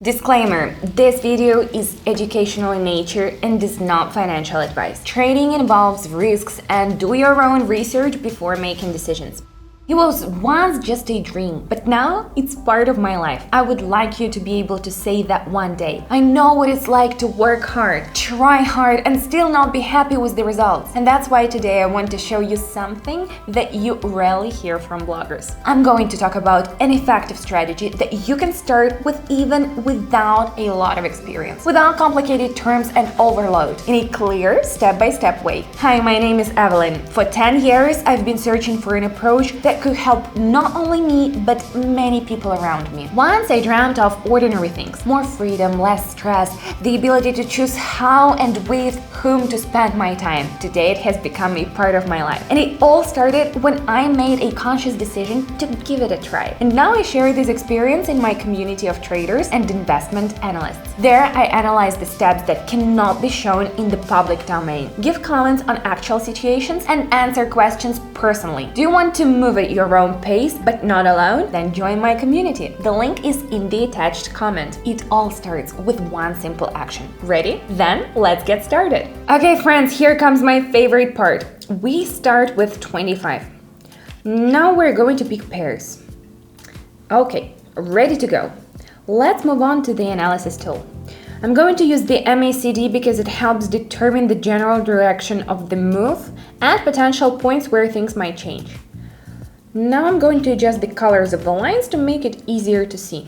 Disclaimer: this video is educational in nature and is not financial advice. Trading involves risks and do your own research before making decisions. It was once just a dream, but now it's part of my life. I would like you to be able to say that one day. I know what it's like to work hard, try hard, and still not be happy with the results. And that's why today I want to show you something that you rarely hear from bloggers. I'm going to talk about an effective strategy that you can start with even without a lot of experience, without complicated terms and overload, in a clear, step-by-step way. Hi, my name is Evelyn. For 10 years, I've been searching for an approach that could help not only me, but many people around me. Once I dreamt of ordinary things: more freedom, less stress, the ability to choose how and with whom to spend my time. Today it has become a part of my life. And it all started when I made a conscious decision to give it a try. And now I share this experience in my community of traders and investment analysts. There I analyze the steps that cannot be shown in the public domain, give comments on actual situations, and answer questions personally. Do you want to move at your own pace but not alone? Then join my community. The link is in the attached comment. It all starts with one simple action. Ready? Then let's get started. Okay friends, here comes my favorite part. We start with 25. Now we're going to pick pairs. Okay, ready to go. Let's move on to the analysis tool. I'm going to use the MACD because it helps determine the general direction of the move and potential points where things might change. Now I'm going to adjust the colors of the lines to make it easier to see.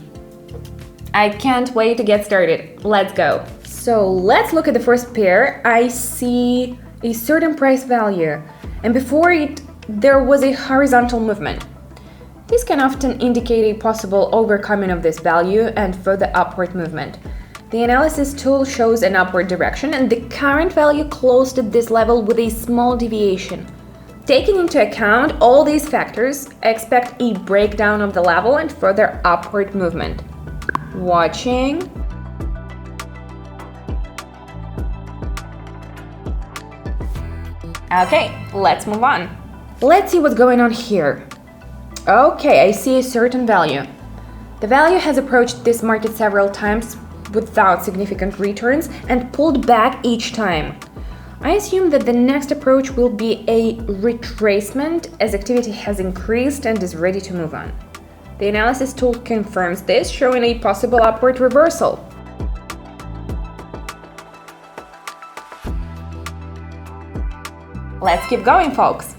I can't wait to get started. Let's go. So let's look at the first pair. I see a certain price value, and before it there was a horizontal movement. This can often indicate a possible overcoming of this value and further upward movement. The analysis tool shows an upward direction, and the current value closed at this level with a small deviation. Taking into account all these factors, I expect a breakdown of the level and further upward movement. Watching. Okay, let's move on. Let's see what's going on here. Okay, I see a certain value. The value has approached this market several times without significant returns and pulled back each time. I assume that the next approach will be a retracement as activity has increased and is ready to move on. The analysis tool confirms this, showing a possible upward reversal. Let's keep going, folks.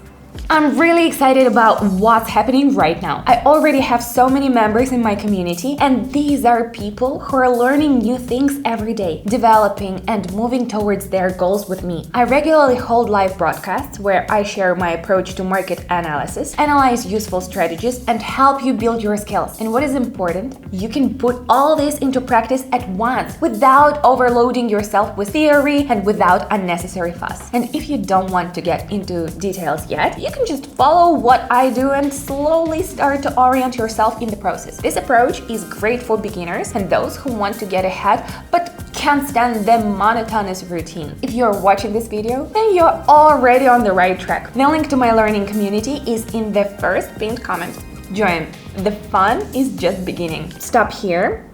I'm really excited about what's happening right now. I already have so many members in my community, and these are people who are learning new things every day, developing and moving towards their goals with me. I regularly hold live broadcasts where I share my approach to market analysis, analyze useful strategies, and help you build your skills. And what is important, you can put all this into practice at once without overloading yourself with theory and without unnecessary fuss. And if you don't want to get into details yet, you can just follow what I do and slowly start to orient yourself in the process. This approach is great for beginners and those who want to get ahead but can't stand the monotonous routine. If you're watching this video, then you're already on the right track. The link to my learning community is in the first pinned comment. Join. The fun is just beginning. Stop here.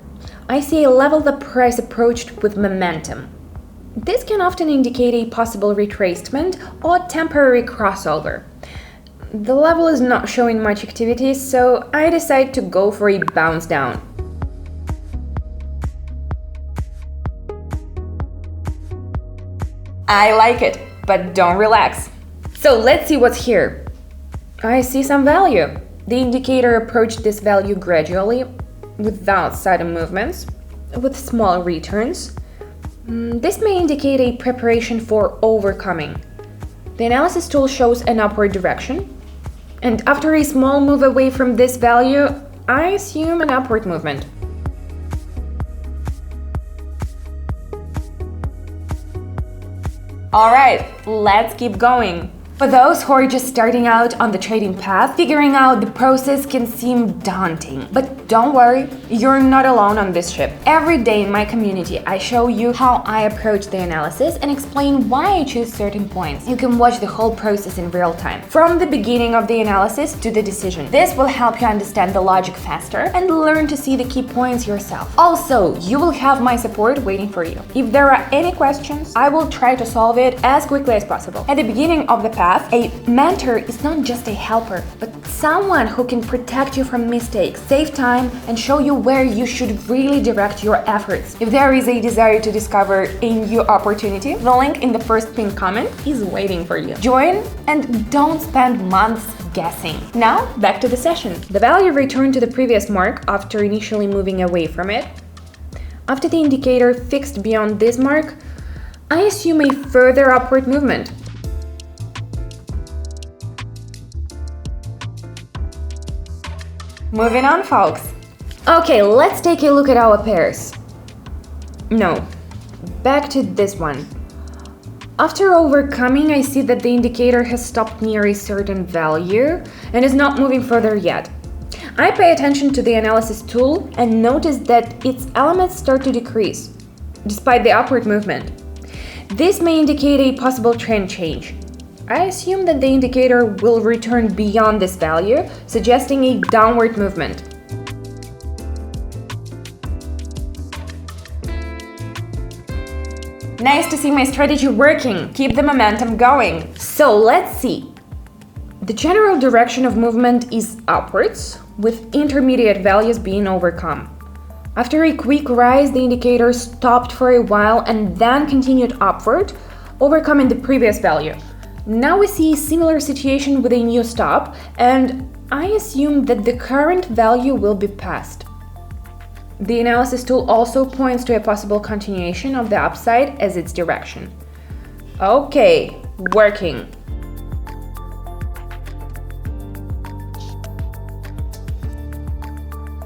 I see a level the price approached with momentum. This can often indicate a possible retracement or temporary crossover. The level is not showing much activity, so I decide to go for a bounce down. I like it, but don't relax. So let's see what's here. I see some value. The indicator approached this value gradually, without sudden movements, with small returns. This may indicate a preparation for overcoming. The analysis tool shows an upward direction, and after a small move away from this value, I assume an upward movement. Alright, let's keep going. For those who are just starting out on the trading path, figuring out the process can seem daunting. But don't worry, you're not alone on this ship. Every day in my community, I show you how I approach the analysis and explain why I choose certain points. You can watch the whole process in real time, from the beginning of the analysis to the decision. This will help you understand the logic faster and learn to see the key points yourself. Also, you will have my support waiting for you. If there are any questions, I will try to solve it as quickly as possible. At the beginning of the path, a mentor is not just a helper, but someone who can protect you from mistakes, save time, and show you where you should really direct your efforts. If there is a desire to discover a new opportunity, the link in the first pinned comment is waiting for you. Join and don't spend months guessing. Now, back to the session. The value returned to the previous mark after initially moving away from it. After the indicator fixed beyond this mark, I assume a further upward movement. Moving on, folks. Okay, let's take a look at our pairs. No, back to this one. After overcoming, I see that the indicator has stopped near a certain value and is not moving further yet. I pay attention to the analysis tool and notice that its elements start to decrease, despite the upward movement. This may indicate a possible trend change. I assume that the indicator will return beyond this value, suggesting a downward movement. Nice to see my strategy working. Keep the momentum going. So let's see. The general direction of movement is upwards, with intermediate values being overcome. After a quick rise, the indicator stopped for a while and then continued upward, overcoming the previous value. Now we see a similar situation with a new stop, and I assume that the current value will be passed. The analysis tool also points to a possible continuation of the upside as its direction. Okay, working.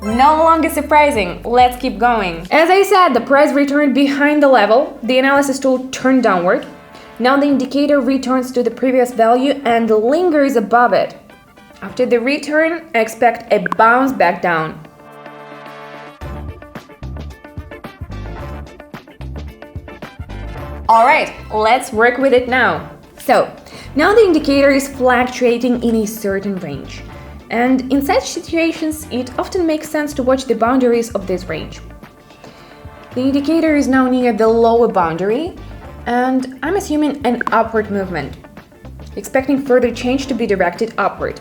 No longer surprising, let's keep going. As I said, the price returned behind the level, the analysis tool turned downward. Now the indicator returns to the previous value and lingers above it. After the return, I expect a bounce back down. Alright, let's work with it now. So, now the indicator is fluctuating in a certain range. And in such situations, it often makes sense to watch the boundaries of this range. The indicator is now near the lower boundary, and I'm assuming an upward movement, expecting further change to be directed upward.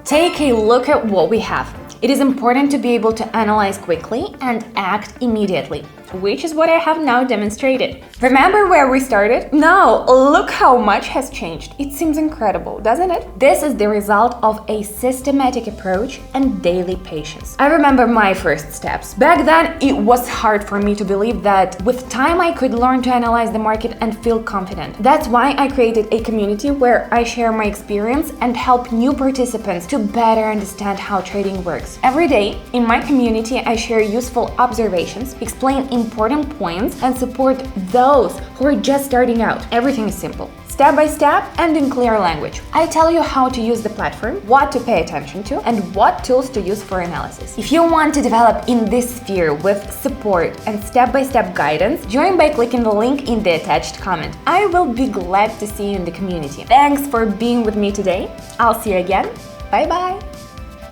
Take a look at what we have. It is important to be able to analyze quickly and act immediately, which is what I have now demonstrated. Remember where we started? Now, look how much has changed. It seems incredible, doesn't it? This is the result of a systematic approach and daily patience. I remember my first steps. Back then, it was hard for me to believe that with time I could learn to analyze the market and feel confident. That's why I created a community where I share my experience and help new participants to better understand how trading works. Every day, in my community, I share useful observations, explain important points, and support those who are just starting out. Everything is simple, step by step and in clear language. I tell you how to use the platform, what to pay attention to, and what tools to use for analysis. If you want to develop in this sphere with support and step-by-step guidance, join by clicking the link in the attached comment. I will be glad to see you in the community. Thanks for being with me today. I'll see you again. Bye-bye.